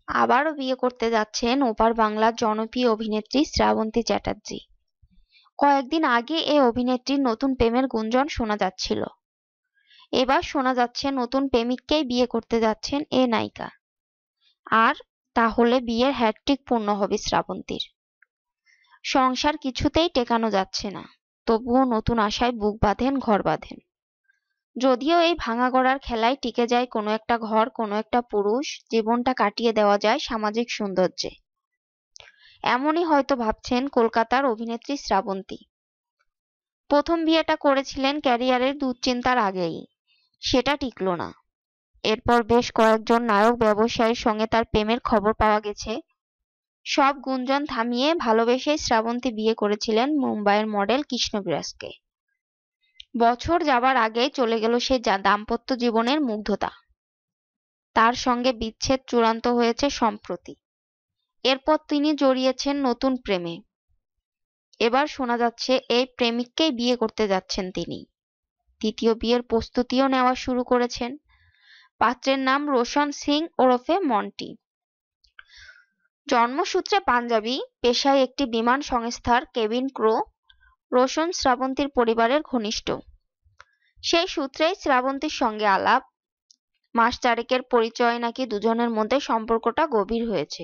আবারও বিয়ে করতে যাচ্ছেন ওপার বাংলার জনপ্রিয় অভিনেত্রী শ্রাবন্তী চ্যাটার্জি। কয়েকদিন আগে এই অভিনেত্রীর নতুন প্রেমের গুঞ্জন শোনা যাচ্ছিল। এবার শোনা যাচ্ছে নতুন প্রেমিককেই বিয়ে করতে যাচ্ছেন এ নায়িকা। আর তাহলে বিয়ের হ্যাটট্রিক পূর্ণ হবে শ্রাবন্তীর। সংসার কিছুতেই টেকানো যাচ্ছে না, তবুও নতুন আশায় বুক বাঁধেন, ঘর বাঁধেন। যদিও এই ভাঙা গড়ার খেলায় টিকে যায় কোনো একটা ঘর, কোনো একটা পুরুষ, জীবনটা কাটিয়ে দেওয়া যায় সামাজিক সৌন্দর্যে। এমনই হয়তো ভাবছেন কলকাতার অভিনেত্রী শ্রাবন্তী। প্রথম বিয়েটা করেছিলেন ক্যারিয়ারের দুশ্চিন্তার আগেই, সেটা টিকলো না। এরপর বেশ কয়েকজন নায়ক ব্যবসায়ীর সঙ্গে তার প্রেমের খবর পাওয়া গেছে। সব গুঞ্জন থামিয়ে ভালোবেসেই শ্রাবন্তী বিয়ে করেছিলেন মুম্বাইয়ের মডেল কৃষ্ণ বিরাজকে। বছর যাবার আগেই চলে গেল সেই দাম্পত্য জীবনের মুগ্ধতা। তার সঙ্গে বিচ্ছেদ চূড়ান্ত হয়েছে সম্প্রতি। এরপর তিনি জড়িয়েছেন নতুন প্রেমে। এবার শোনা যাচ্ছে এই প্রেমিককেই বিয়ে করতে যাচ্ছেন তিনি। দ্বিতীয় বিয়ের প্রস্তুতিও নেওয়া শুরু করেছেন। পাত্রের নাম রোশন সিং ওরফে মন্টি। জন্মসূত্রে পাঞ্জাবি, পেশায় একটি বিমান সংস্থার কেবিন ক্রু। রোশন শ্রাবন্তীর পরিবারের ঘনিষ্ঠ। সেই সূত্রেই শ্রাবন্তীর সঙ্গে আলাপ। মাস চারেকের পরিচয় নাকি দুজনের মধ্যে সম্পর্কটা গভীর হয়েছে।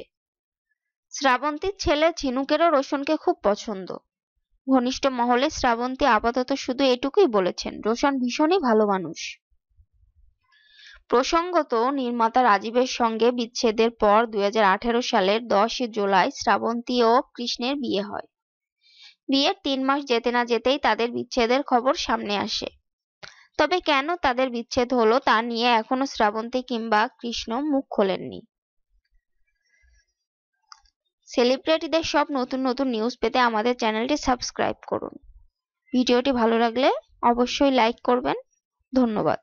শ্রাবন্তীর ছেলে ঝিনুকেরও রোশনকে খুব পছন্দ। ঘনিষ্ঠ মহলে শ্রাবন্তী আপাতত শুধু এটুকুই বলেছেন, রোশন ভীষণই ভালো মানুষ। প্রসঙ্গত, নির্মাতা রাজীবের সঙ্গে বিচ্ছেদের পর 2018 সালের 10 জুলাই শ্রাবন্তী ও কৃষ্ণের বিয়ে হয়। বিয়ের 3 মাস যেতে না যেতেই তাদের বিচ্ছেদের খবর সামনে আসে। তবে কেন তাদের বিচ্ছেদ হলো তা নিয়ে এখনো শ্রাবন্তী কিংবা কৃষ্ণ মুখ খোলেননি। সেলিব্রিটিদের সব নতুন নতুন নিউজ পেতে আমাদের চ্যানেলটি সাবস্ক্রাইব করুন। ভিডিওটি ভালো লাগলে অবশ্যই লাইক করবেন। ধন্যবাদ।